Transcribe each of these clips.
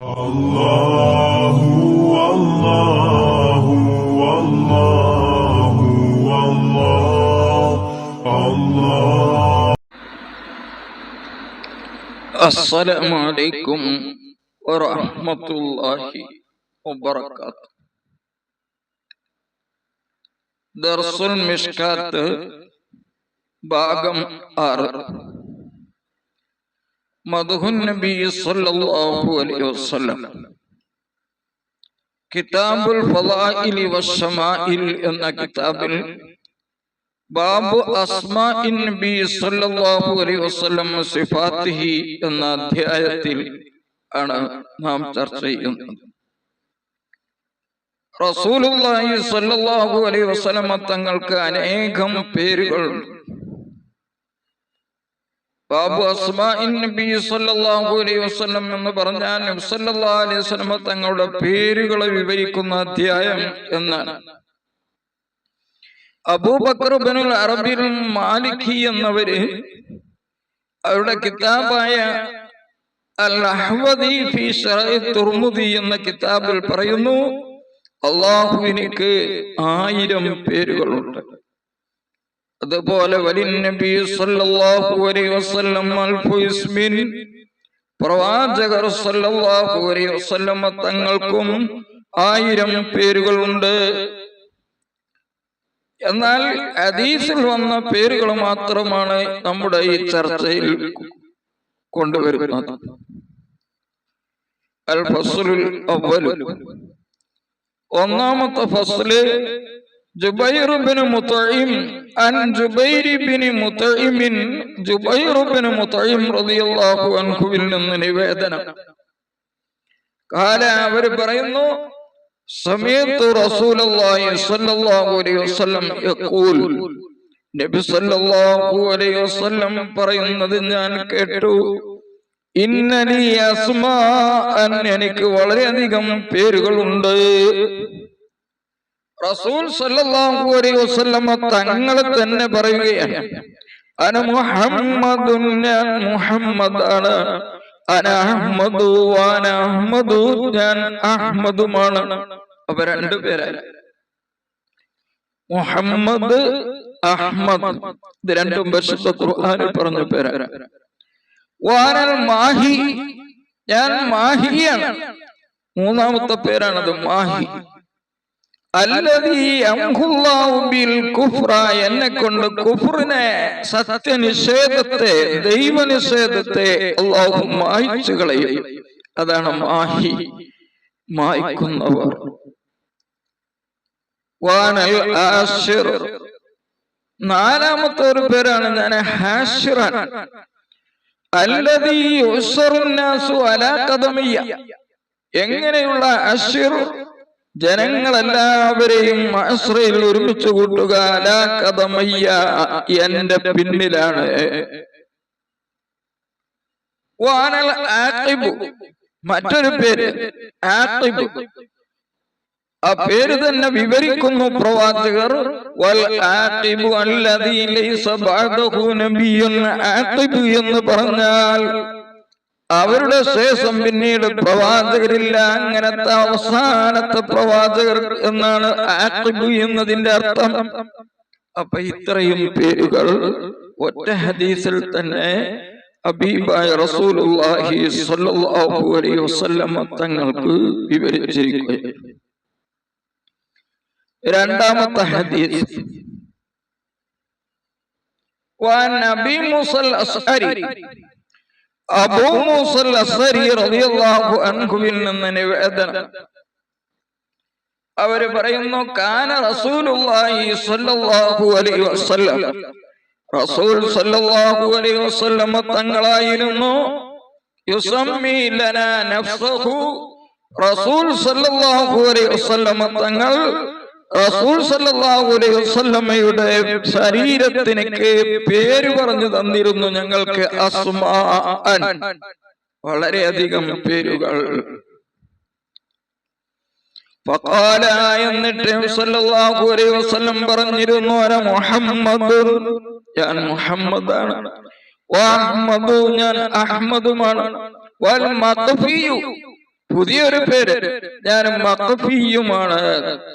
അല്ലാഹു അല്ലാഹു അല്ലാഹു അല്ലാഹു. അസ്സലാമു അലൈക്കും വറഹ്മത്തുള്ളാഹി വബറകാതുഹു. ദർസുൽ മിഷ്കാത്ത് ഭാഗം 6. മദ്ഹുൻ നബി സല്ലല്ലാഹു അലൈഹി വസല്ലം. കിതാബുൽ ഫളാഇലി വശമാഇൽ എന്ന കിതാബിൽ ബാബു അസ്മാഇൻ നബി സല്ലല്ലാഹു അലൈഹി വസല്ലം സിഫാത്തിഹി എന്ന അധ്യായത്തിൽ ആണ് നാം ചർച്ച ചെയ്യുന്നത്. റസൂലുള്ളാഹി സല്ലല്ലാഹു അലൈഹി വസല്ലം തങ്ങൾക്ക് അനേകം പേരുകളുണ്ട്. ബാബു അസ്മാഇൻ നബി സല്ലല്ലാഹു അലൈഹി വസല്ലം എന്ന് പറഞ്ഞാൽ നബി സല്ലല്ലാഹു അലൈഹി വസല്ലം തങ്ങളുടെ പേരുകളെ വിവരിക്കുന്ന അധ്യായം എന്നാണ്. അബൂബക്കർ ഇബ്നുൽ അറബിൽ മാലിക്കി എന്നവര് അവരുടെ കിതാബായ അൽ അഹ്വദി ഫീ ശറഇ തുർമുദി എന്ന കിതാബിൽ പറയുന്നു, അല്ലാഹുവിനിക്ക് 1000 പേരുകളുണ്ട്. അതുപോലെ വലിൻ നബി സല്ലല്ലാഹു അലൈഹി വസല്ലം അൽഫു ഇസ്മിൻ, പ്രവാചകർ സല്ലല്ലാഹു അലൈഹി വസല്ലം തങ്ങൾക്കും 1000 പേരുകളുണ്ട്. എന്നാൽ ഹദീസിൽ വന്ന പേരുകൾ മാത്രമാണ് നമ്മുടെ ഈ ചർച്ചയിൽ കൊണ്ടുവരുന്നത്. അൽ ഫസ്ലുൽ അവ്വൽ, ഒന്നാമത്തെ ഫസ്ല് ജുബൈർ ഇബ്നു മുത്ഇം അൻ ജുബൈർ ഇബ്നു മുത്ഇം, ജുബൈർ ഇബ്നു മുത്ഇം റളിയല്ലാഹു അൻഹുവിൽ നിന്ന് നിവേദനം. ഖാല, അവർ പറയുന്നു, സമയത്തു റസൂലുള്ളാഹി സ്വല്ലല്ലാഹു അലൈഹി വസല്ലം യഖൂൽ, നബി സ്വല്ലല്ലാഹു അലൈഹി വസല്ലം പറയുന്നത് ഞാൻ കേട്ടു, ഇന്നലി അസ്മാഅൻ, എനിക്ക് വളരെയധികം പേരുകളുണ്ട്. റസൂൽ സല്ലല്ലാഹു അലൈഹി വസല്ലം തങ്ങളെ തന്നെ പറയുകയാണ്, അന മുഹമ്മദുൻ, ഞാൻ മുഹമ്മദാണ്, അന അഹ്മദു വഅന അഹ്മദു, ഞാൻ അഹ്മദുമാണ്. അവ രണ്ടുപേരാണ്, മുഹമ്മദ്, അഹ്മദ്. ഇത് രണ്ടും പരിശുദ്ധ ഖുർആനിൽ പറഞ്ഞ പേരാണ്. വഅനൽ മാഹി, ഞാൻ മാഹിയാണ്. മൂന്നാമത്തെ പേരാണത്, മാഹി. അല്ലദീ യംഹുല്ലാഹു ബിൽ കുഫ്ര, എന്നെ കൊണ്ട് കുഫ്റിനെ, സത്യനിഷേധത്തെ, ദൈവനിഷേധത്തെ അല്ലാഹു മായ്ച്ചു കളയും. അതാണ് മാഹി, മായ്ക്കുന്നവർ. വാനൽ ആശിർ, നാലാമത്തെ ഒരു പേരാണ് ഞാൻ ഹാശിറാൻ. അല്ലദീ യുസ്റുന്നാസു അലാ ഖദമിയ്യ, എങ്ങനെയുള്ള അശിർ, ജനങ്ങളെല്ലാവരെയും മഅസ്റയിൽ ഒരുമിച്ച് കൂട്ടുക, അലാ ഖദമിയ്യ, എന്റെ പിന്നിലാണ്. വാനൽ ആഖിബ്, മറ്റൊരു പേര് ആഖിബ്. ആ പേര് തന്നെ വിവരിക്കുന്നു പ്രവാചകർ, വൽ ആഖിബു അല്ലദീ ലൈസ ബഅദഹു നബിയ്യുൻ. ആഖിബ് എന്ന് പറഞ്ഞാൽ അവരുടെ ശേഷം പിന്നീട് പ്രവാചകരില്ല, അങ്ങനത്തെ അവസാനത്തെ പ്രവാചകർ എന്നാണ് ആഖിബ് എന്നതിന്റെ അർത്ഥം. അപ്പൊ ഇത്രയും പേരുകൾ ഒറ്റ ഹദീസിൽ തന്നെ ഹബീബായ റസൂലുള്ളാഹി സ്വല്ലല്ലാഹു അലൈഹി വസല്ലം തങ്ങൾക്ക് വിവരിച്ചിരിക്കുകയാണ്. രണ്ടാമത്തെ ഹദീസ്, വഅൻ അബീ മൂസൽ അശ്അരി, അബൂ മൂസൽ അശ്അരി റളിയല്ലാഹു അൻഹുവിൽ നിന്ന് നിവേദനം. അവർ പറയുന്നു, കാന റസൂലുള്ളാഹി സ്വല്ലല്ലാഹു അലൈഹി വസല്ലം, റസൂൽ സ്വല്ലല്ലാഹു അലൈഹി വസല്ലം തങ്ങളായിരുന്നു, യുസമ്മി ലനാ നഫ്സഹു, റസൂൽ സ്വല്ലല്ലാഹു അലൈഹി വസല്ലം തങ്ങൾ റസൂൽ സല്ലല്ലാഹു അലൈഹി വസല്ലമയുടെ ശരീരത്തിനൊക്കെ പേര് പറഞ്ഞു തന്നിരുന്നു ഞങ്ങൾക്ക്, അസ്മാഅൻ, വളരെയധികം പേരുകൾ. ഫഖാല, എന്നിട്ട് സല്ലല്ലാഹു അലൈഹി വസല്ലം പറഞ്ഞിരുന്നു, അന മുഹമ്മദ്, ഞാൻ മുഹമ്മദാണ്, വ അഹ്മദു, ഞാൻ അഹ്മദുമാണ്, വൽ മഖ്ഫിയു, പുതിയൊരു പേര്, ഞാൻ മഖഫിയുമാണ്.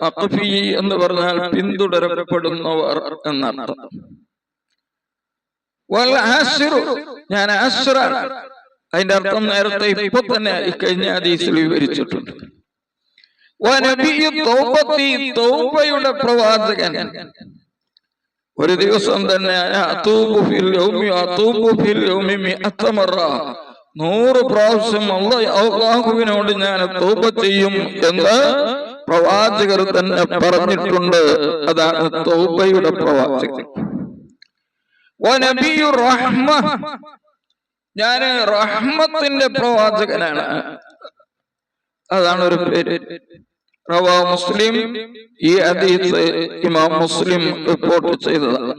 മഖഫി എന്ന് പറഞ്ഞാൽ പിന്തുടരപ്പെടുന്നവർ എന്നർത്ഥം. വൽ ആശിറു, ഞാൻ ആശിറാണ്. അതിന്റെ അർത്ഥം നേരത്തെ ഇപ്പൊ തന്നെ കഴിഞ്ഞ ഹദീസിൽ വിവരിച്ചിട്ടുണ്ട്. വനബിയു തൗബത്തി, തൗബയുടെ പ്രവാചകൻ. ഒരു ദിവസം തന്നെ 100 പ്രാവശ്യം അല്ലാഹുവിനോട് ഞാൻ തൗബ ചെയ്യും എന്ന് പ്രവാചകർ തന്നെ പറഞ്ഞിട്ടുണ്ട്. അതാണ് തൗബയുടെ പ്രവാചകൻ. വനബിയു റഹ്മ, ഞാൻ റഹ്മത്തിന്റെ പ്രവാചകനാണ്. അതാണ് ഒരു പേര്. റവാ മുസ്ലിം, ഈ ഹദീസ് ഇമാം മുസ്ലിം റിപ്പോർട്ട് ചെയ്തതാണ്.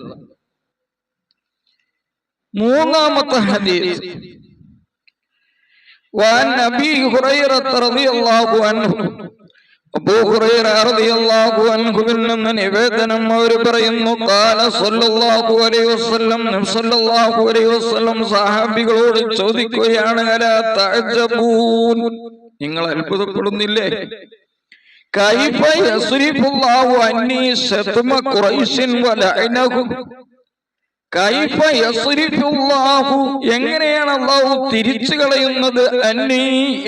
മൂന്നാമത്തെ ഹദീസ്, വഅൻ അബീ ഹുറൈറ റളിയല്ലാഹു അൻഹു, അബൂ ഹുറൈറ റളിയല്ലാഹു അൻഹുവിൽ നിന്ന് നിവേദനം, അവർ പറയുന്നു, ഖാല സല്ലല്ലാഹു അലൈഹി വസല്ലം, നബി സല്ലല്ലാഹു അലൈഹി വസല്ലം സഹാബികളോട് ചോദിക്കുകയാണ്, അലാ തഅജബൂൻ, നിങ്ങൾ അത്ഭുതപ്പെടുന്നില്ലേ? കൈഫ യസ്രിഫുല്ലാഹു അന്നി ശത്മ ഖുറൈശിൻ വലഅനഹും, കൈഫ യസ്രിഫുല്ലാഹു, എങ്ങനെയാണ് അല്ലാഹു തിരിച്ചു കളയുന്നത്, അന്നി,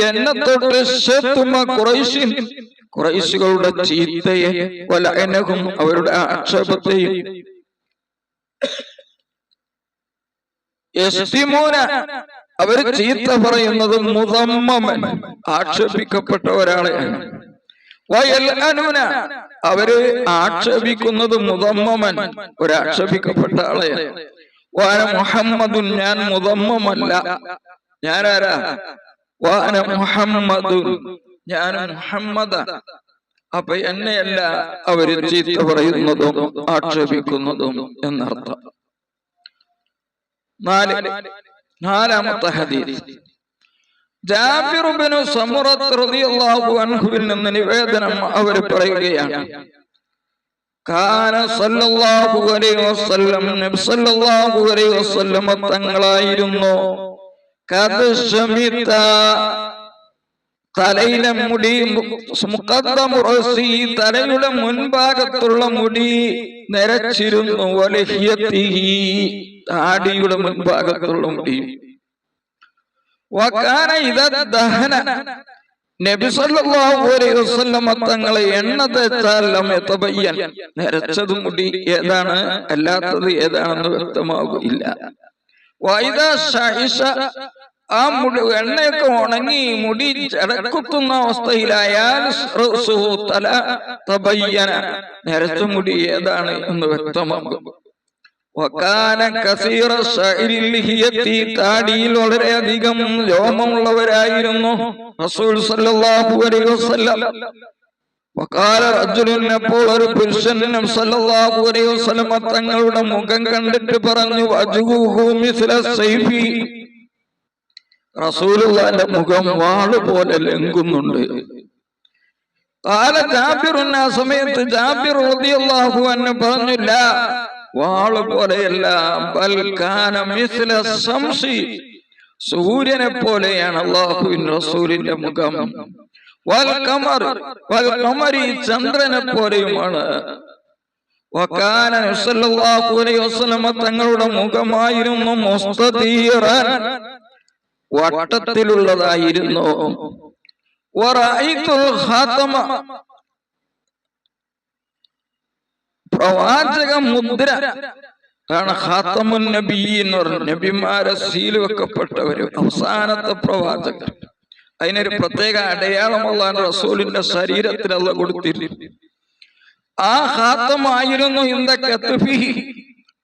എന്നെ തൊട്ട്, ശത്മ ഖുറൈശിൻ, ഖുറൈശികളുടെ ചീത്തയെ, വലഅനഹും, അവരുടെ ആക്ഷേപത്തെയും. യസ്തിമൂന, അവർ ചീത്ത പറയുന്നത്, മുദമ്മമൻ, ആക്ഷേപിക്കപ്പെട്ട ഒരാളെയാണ്. വയൽഅനൂന, അവര് ആക്ഷേപിക്കുന്നത് മുദമ്മമൻ, ഒരാക്ഷേപിക്കപ്പെട്ട ആളെയാണ്. വാന മുഹമ്മദുൻ, ഞാൻ മുദമ്മമല്ല. ഞാനാരാ? വാന മുഹമ്മദുൻ, ഞാൻ മുഹമ്മദ. അപ്പൊ എന്നെയല്ല അവര് ചീത്ത പറയുന്നതും ആക്ഷേപിക്കുന്നതും എന്നർത്ഥം. നാലാമത്തെ ഹദീസ്, ജാബിർ ഇബ്നു സമുറത്ത് റളിയല്ലാഹു അൻഹുവിൽ നിന്ന് നിവേദനം, അവർ പറയുകയാണ്, കാന സല്ലല്ലാഹു അലൈഹി വസല്ലം, നബി സല്ലല്ലാഹു അലൈഹി വസല്ലം തങ്ങളായിരുന്നു, ഖദ് ശമിത, തലയിലെ മുടി, മുഖദ്ദമു റഅസി, തലയുടെ മുൻഭാഗത്തുള്ള മുടി നരച്ചിരുന്നു, വലഹിയതിഹി, താടിയുടെ മുൻഭാഗത്തുള്ള മുടി. വകാന ഇദ ദഹന, നബി സല്ലല്ലാഹു അലൈഹി വസല്ലം തങ്ങളെ എണ്ണ തേച്ചാൽ ലം യതബയ്യൻ, നരച്ചത് മുടി ഏതാണ് അല്ലാത്തത് ഏതാണെന്ന് വ്യക്തമാകില്ല. വഇദ ശൈഷ, ആ മുടി എണ്ണയൊക്കെ ഉണങ്ങി മുടി ചടക്കുത്തുന്ന അവസ്ഥയിലായാൽ തല തബയ്യന, നരച്ച മുടി ഏതാണ് എന്ന് വ്യക്തമാകും. വകാന കസീറ ശഅരിൽ ലിഹിയത്തി, താടിയിൽ വളരെയധികം രോമമുള്ളവരായിരുന്നു റസൂൽ സല്ലല്ലാഹു അലൈഹി വസല്ലം. വഖാല റജുലുൻ, അപ്പോൾ ഒരു പുരുഷൻ നബി സല്ലല്ലാഹു അലൈഹി വസല്ലം തങ്ങളുടെ മുഖം കണ്ടിട്ട് പറഞ്ഞു, വജ്ഹുഹു മിസ്ല സൈഫി, റസൂലുള്ളാഹിന്റെ മുഖം വാള് പോലെ ലംഘുന്നുണ്ട്. ഖാല ജാബിറുൻ, ആ സമയത്ത് ജാബിർ റളിയല്ലാഹു അൻഹു പറഞ്ഞു, ലാ, വാള് പോലെയല്ല, ബൽ കാന മിസ്ല ശംസി, സൂര്യനെ പോലെയാണ് അല്ലാഹുവിന്റെ റസൂലിന്റെ മുഖം. വൽ ഖമർ, വൽ ഖമരി, ചന്ദ്രനെ പോലെയുമാണ്. വകാന സല്ലല്ലാഹു അലൈഹി വസല്ലം തങ്ങളുടെ മുഖമായിരുന്നു മുസ്തദീറൻ, വട്ടത്തിലുള്ളതായിരുന്നു. വറഅയ്തുൽ ഖാതമ, പ്രവാചക മുദ്ര ആണ്. ഖാതമുൻ നബിയ്യീൻ എന്ന് പറഞ്ഞു, നബിമാരെ സീൽ വെക്കപ്പെട്ടവര്, അവസാനത്തെ പ്രവാചകർ. അതിനൊരു പ്രത്യേക അടയാളമുള്ള റസൂലിന്റെ ശരീരത്തിൽ അല്ലാഹു കൊടുത്തിരുന്നു. ആ ഖാതമായിരുന്നു ഇന്ദ കത്ഫിഹി,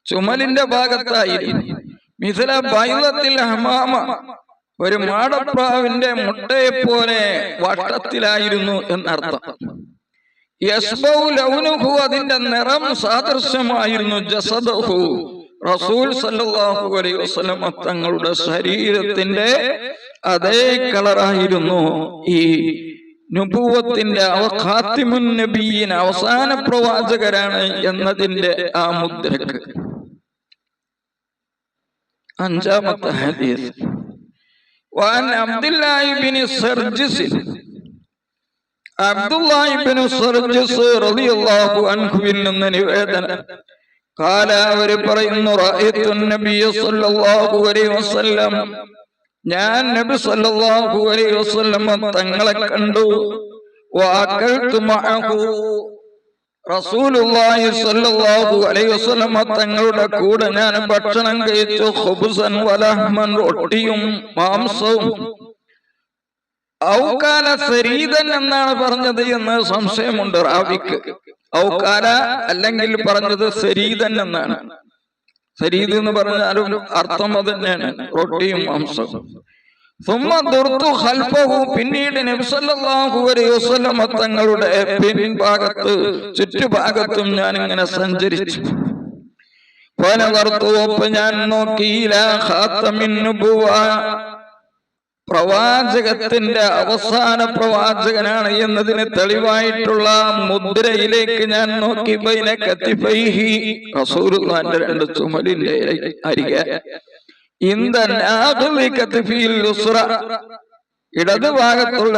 ചുമലിന്റെ ഭാഗത്തായിരുന്നു. മിസ്ല ബൈളത്തിൽ ഹമാമ, ഒരു മാടപ്രാവിന്റെ മുട്ടയെ പോലെ വട്ടത്തിലായിരുന്നു എന്നർത്ഥം. യസ്ബഉ ലൗനുഹു, അതിന്റെ നിറം സാദൃശ്യമായിരുന്നു ജസദഹു, റസൂൽ സല്ലല്ലാഹു അലൈഹി വസല്ലം തങ്ങളുടെ ശരീരത്തിന്റെ അതേ കളറായിരുന്നു. ഈ നുബുവത്തിന്റെ ഖാതിമുൻ നബിയ്യീൻ, അവസാന പ്രവാചകരാണ് എന്നതിന്റെ ആ മുദ്രക്ക്. അഞ്ചാമത്തെ ഹദീസ്, وعن عبد الله بن سرجس റളിയല്ലാഹു അൻഹുവിൽ നിന്ന് നിവേദനം قال അവർ പറയുന്നു റഅയ്തു നബിയ സല്ലല്ലാഹു അലൈഹി വസല്ലം ഞാൻ നബി സല്ലല്ലാഹു അലൈഹി വസല്ലം തങ്ങളെ കണ്ടു വഅകൽതു മഅഹു റസൂലുള്ളാഹി സ്വല്ലല്ലാഹു അലൈഹി വസല്ലം തങ്ങളുടെ കൂടെ ഞാൻ ഭക്ഷണം കഴിച്ചു ഖുബ്സൻ വലഹ്മൻ റൊട്ടിയും മാംസവും ഔകാല സരീദൻ എന്നാണ് പറഞ്ഞത് എന്ന് സംശയമുണ്ട് റാവിക്ക്. ഔകാല അല്ലെങ്കിൽ പറഞ്ഞത് സരീദൻ എന്നാണ്. സരീദ് എന്ന് പറഞ്ഞാലും അർത്ഥം അത് തന്നെയാണ്, റൊട്ടിയും മാംസവും. പിന്നീട് നബി സല്ലല്ലാഹു അലൈഹി വസല്ലം തങ്ങളുടെ പിൻഭാഗത്ത് ചുറ്റുഭാഗത്തും ഞാൻ ഇങ്ങനെ സഞ്ചരിച്ചു. ഞാൻ നോക്കിയില്ല പ്രവാചകത്തിന്റെ അവസാന പ്രവാചകനാണ് എന്നതിന് തെളിവായിട്ടുള്ള മുദ്രയിലേക്ക് ഞാൻ നോക്കി. ബൈന കത്തിഫൈഹി റസൂലുള്ളാഹിന്റെ രണ്ട് ചുമലിന്റെ അരികെ ഇടത് ഭാഗത്തുള്ള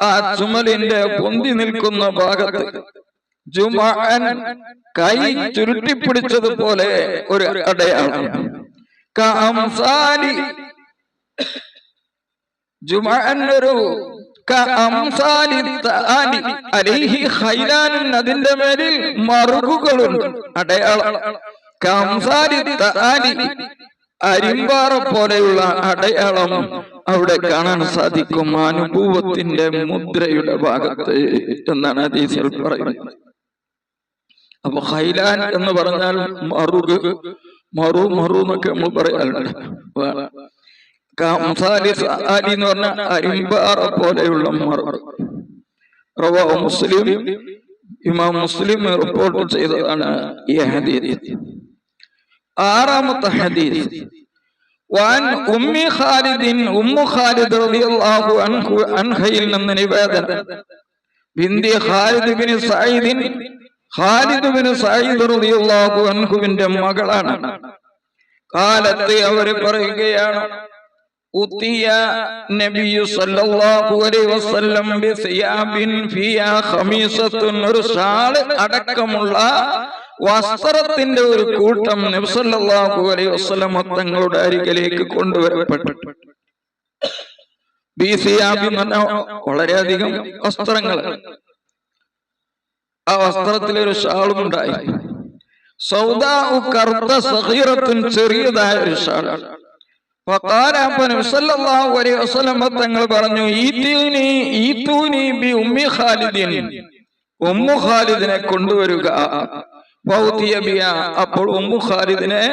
ആ ചുമലിന്റെ പൊന്തി നിൽക്കുന്ന ഭാഗത്ത് ജുമഅൻ കൈ ചുരുട്ടിപ്പിടിച്ചതുപോലെ ഒരു അടയാളം. അതിന്റെ മേലിൽ മറുകുകളുണ്ട്, അടയാളം. അരിമ്പാറ പോലെയുള്ള അടയാളം അവിടെ കാണാൻ സാധിക്കും അനുഭവത്തിന്റെ മുദ്രയുടെ ഭാഗത്ത് എന്നാണ് ഹദീസിൽ പറയുന്നത്. അപ്പൊ ഖൈലാൻ എന്ന് പറഞ്ഞാൽ മറുക്, മറു എന്നൊക്കെ നമ്മൾ പറയാറുണ്ട്. എന്ന് പറഞ്ഞാൽ അരിമ്പാറ പോലെയുള്ള മറുക്. റവാഹു മുസ്ലിം, ഇമാം മുസ്ലിം റിപ്പോർട്ട് ചെയ്തതാണ് ഈ ഹദീസ്. ആറാമത്തെ ഹദീസ് വഅൻ ഉമ്മി ഖാലിദിൻ ഉമ്മു ഖാലിദ് റളിയല്ലാഹു അൻഹയിൽ നിന്ന് നിവേദനം. ബിന്തി ഖാലിദ് ഇബ്നു സഈദ്, ഖാലിദ് ഇബ്നു സഈദ് റളിയല്ലാഹു അൻഹുവിന്റെ മകളാണ്. ഖാലത്ത് അവർ പറയുകയാണ് ഉത്തിയ നബിയു സല്ലല്ലാഹു അലൈഹി വസല്ലം ബിസിയാബിൻ ഫിയാ ഖമീസത്തുൻ, ഒരു ഷാൾ അടക്കമുള്ള വസ്ത്രത്തിന്റെ ഒരു കൂട്ടം നബി സല്ലല്ലാഹു അലൈഹി വസല്ലം തങ്ങളുടെ അരികിലേക്ക് കൊണ്ടുവരപ്പെട്ടു. ബിസിയാബ് എന്ന് പറഞ്ഞാൽ വളരെയധികം വസ്ത്രങ്ങൾ. ആ വസ്ത്രത്തിൽ ഒരു ഷാളും ഉണ്ടായി. സൗദാഉ കർദ സഗീറത്തുൻ, ചെറിയതായ ഒരു ഷാൾ. തങ്ങൾ പറഞ്ഞു ഉമ്മു ഖാലിദിനെ കൊണ്ടുവരിക. അപ്പോൾ ഉമ്മു ഖാലിദിനെ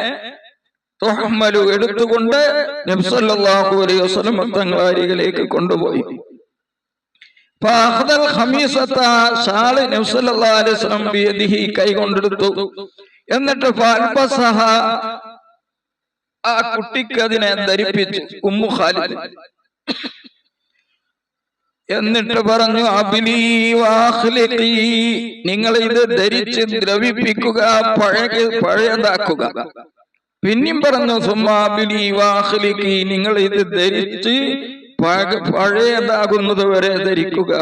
എടുത്തുകൊണ്ട് നബി സല്ലല്ലാഹു അലൈഹി വസല്ലം തങ്ങൾ അരികിലേക്ക് കൊണ്ടുപോയി. കൈകൊണ്ടെടുത്തു. എന്നിട്ട് ആ കുട്ടിക്ക് അതിനെ ധരിപ്പിച്ചു ഉമ്മു ഖാലിദ്. എന്നിട്ട് പറഞ്ഞു അബിലി വാഖ്ലിഖി, നിങ്ങൾ ഇത് ധരിച്ച് ദ്രവിപ്പിക്കുക, പഴയതാക്കുക. പിന്നെയും പറഞ്ഞു സുമ്മാബിലി വാഖ്ലിഖി, നിങ്ങൾ ഇത് ധരിച്ച് പഴയതാകുന്നത് വരെ ധരിക്കുക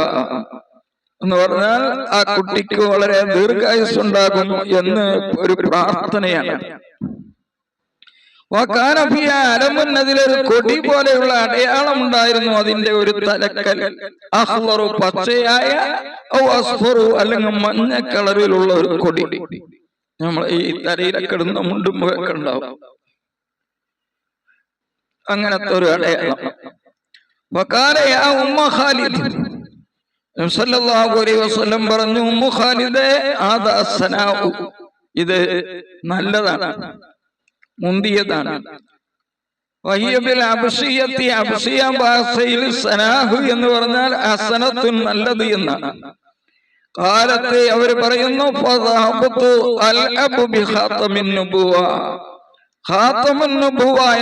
എന്ന് പറഞ്ഞാൽ ആ കുട്ടിക്ക് വളരെ ദീർഘായുസ്സുണ്ടാകും എന്ന് ഒരു പ്രാർത്ഥനയാണ്. അതിലൊരു കൊടി പോലെയുള്ള അടയാളം ഉണ്ടായിരുന്നു. അതിന്റെ ഒരു തലക്കൽ അഹ്ളറു, പച്ചയായ, അല്ലെങ്കിൽ മഞ്ഞ കളറിലുള്ള ഒരു കൊടി. നമ്മൾ ഈ തലയിലൊക്കെ ഇടുന്ന മുണ്ടുമ്പൊക്കെ ഉണ്ടാവും, അങ്ങനത്തെ ഒരു അടയാളം. ഉമ്മു ഖാലിദ് സല്ലല്ലാഹു അലൈഹി വസല്ലം പറഞ്ഞു, ഉമ്മു ഖാലിദേ ആദാ സനാഉ, ഇത് നല്ലതാണ്, മുന്തിയതാണ്. അബ്സിയ ഭാഷയിൽ സനാഹ് എന്ന് പറഞ്ഞാൽ അസനത്തുൻ, നല്ലത് എന്നാണ്. കാലത്തെ അവർ പറയുന്നു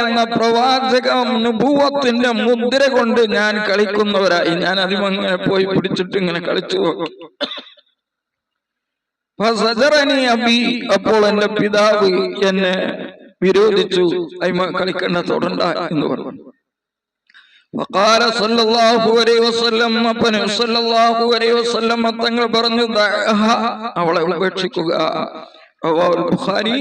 എന്ന പ്രവാചക നുബുവത്തിന്റെ മുദ്ര കൊണ്ട് ഞാൻ കളിക്കുന്നവരായി. ഞാൻ അതിമങ്ങനെ പോയി പിടിച്ചിട്ട് ഇങ്ങനെ കളിച്ചു നോക്കി. അപ്പോൾ എന്റെ പിതാവ് എന്നെ വിരോധിച്ചു, അയിമ കളിക്കണ്ണ തൊടണ്ട എന്ന് പറഞ്ഞു. വഖാല സല്ലല്ലാഹു അലൈഹി വസല്ലം അപ്പനെ സല്ലല്ലാഹു അലൈഹി വസല്ലം തങ്ങൾ പറഞ്ഞു ദഅഹ അവളെ ഉപേക്ഷിക്കുക. റവാഹുൽ ബുഖാരി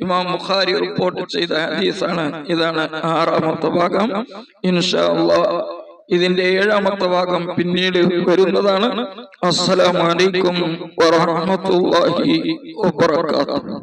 ഇമാം ബുഖാരി റിപ്പോർട്ട് ചെയ്ത ഹദീസാണ്. ഇതാണ് 6ാമത്തെ ഭാഗം. ഇൻഷാ അല്ലാഹ് ഇതിന്റെ 7ാമത്തെ ഭാഗം പിന്നീട് വരുന്നതാണ്. അസ്സലാമു അലൈക്കും വറഹ്മത്തുള്ളാഹി വബറകാതുഹു.